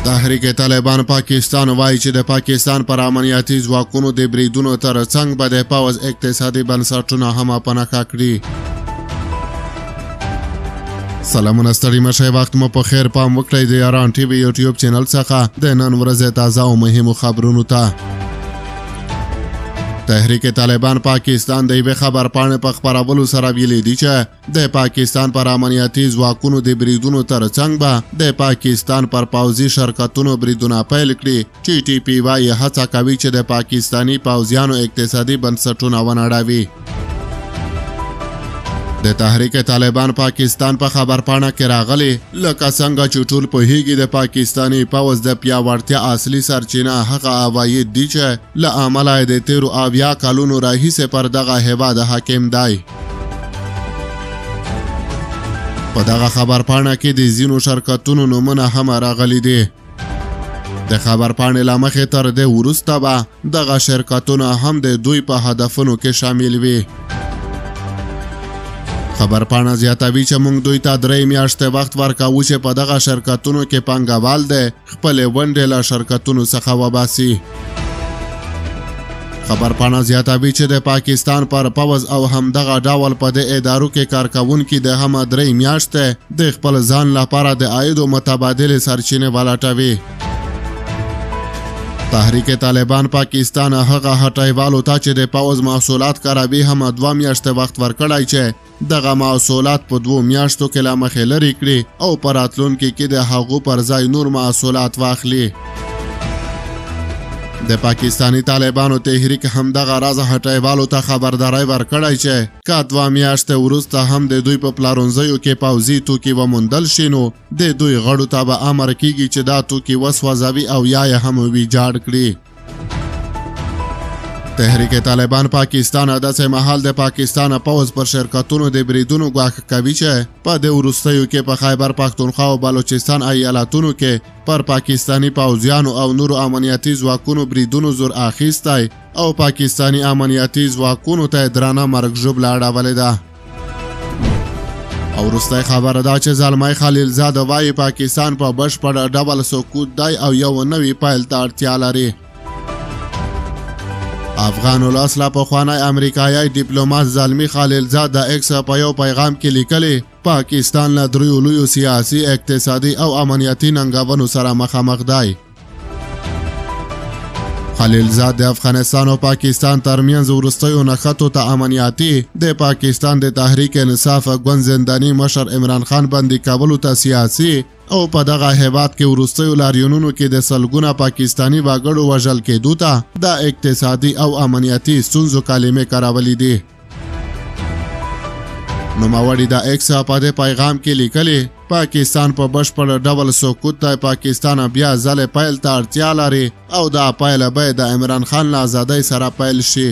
تحریک طالبان پاکستان وایي چې د پاکستان پر امنیتي ځواکونو د بریدونو ترڅنګ به د پوځ اقتصادي بنسټونه هم په نښه کړي. سلامونه ستړي مشه، وخت مو په خیر، پام وکړئ د ایران ټي وي یوټیوب چینل څخه د نن ورځې تازه او مهمو خبرونو ته. تحریک طالبان پاکستان د یوې خبرپاڼې په خپرولو سره ویلي دي چې د پاکستان پر امنیتي ځواکونو د بریدونو ترڅنګ به د پاکستان پر پوځي شرکتونو بریدونه پیل کړي. چې ټي پي وایي هڅه کوي چې د پاکستاني پوځیانو اقتصادي بنسټونه ونړوي. د تحریک طالبان پاکستان په خبرپاڼه کې راغلي لکه څنګه چې ټول پوهیږي د پاکستاني پوځ د پیاوړتیا اصلي سرچینه هغه عواید دي چې له امله د تیرو 70 کلونو راهیسې پر دغه هیواد حاکم دی. په دغه خبرپاڼه کې د ځینو شرکتونو نومونه هم راغلي دي. د خبرپاڼې له مخې تر دې وروسته به دغه شرکتونه هم د دوی په هدفونو کې شامل وي. خبرپاڼه زیاتوي چې موږ دوی ته 3 میاشتې وخت ورکوو چې په دغه شرکتونو کې پانګوال دی خپلې ونډې له شرکتونو څخه وباسي. خبرپاڼه زیاتوي چې د پاکستان پر پوځ او همدغه ډول په دې ادارو کې کارکوونکي د هم 3 میاشتې د خپل ځان لپاره د عایدو متبادلې سرچینې ولټوي. تحریک طالبان پاکستان هغه هټیوالو ته چې د پوځ محصولات کاروي هم 2 میاشتې وخت ورکړی چې دغه محصولات په 2 میاشتو کې له مخې لرې کړي او په راتلونکي کې د هغو پر ځای نور محصولات واخلي. د پاکستانی طالبانو تحریک هم دغه راز هټیوالو ته خبرداری ورکړی چې که 2 میاشتې وروسته هم د دوی په پلارنځیو کې پوځي توکي وموندل شي نو د دوی غړو ته به امر کیږي چې دا توکي وسوځوي او یا یې هم ویجاړ کړي. تحریک طالبان پاکستان داسې مهال د پاکستان پوځ پر شرکتونو د بریدونو ګواښ کوي چې په دې وروستیو کې په خیبر پختونخوا او بلوچستان ایالتونو کې پر پاکستانی پوځیانو او نورو امنیتي ځواکونو بریدونو زور اخیستی او پاکستانی امنیتي ځواکونو ته درانه مرګ ژوبله اړولې ده. او وروستی خبره ده چې زلمی خلیلزاد وایي پاکستان په بشپړ ډول سقوط دی او یو نوي پیل ته اړتیا لري. افغان ولس له پخوانی امریکایي ډیپلومات زلمی خلیلزاد د ایکس په یو پیغام کې لیکلي پاکستان له 3 لویو سیاسي، اقتصادي او امنیتي ننګونو سره مخامخ دی. خلیلزاد د افغانستان او پاکستان ترمنځ وروستیو نښتو ته امنیتي د پاکستان د تحریک انصاف ګوند زنداني مشر عمران خان بندي کولو ته سیاسي او په دغه هیواد کې وروستیو لاریونونو کې د سلګونه پاکستانی وګړو وژل کېدو ته د اقتصادي او امنیتي ستونزو کلمې کارولې دي. نوموړي د ایکس په دې پیغام کې لیکلي پاکستان په بشپړ ډول سقوط ته پاکستان بیا ځلې پیل ته اړتیا لري او دا پیل به د عمران خان له ازادۍ سره پیل شي.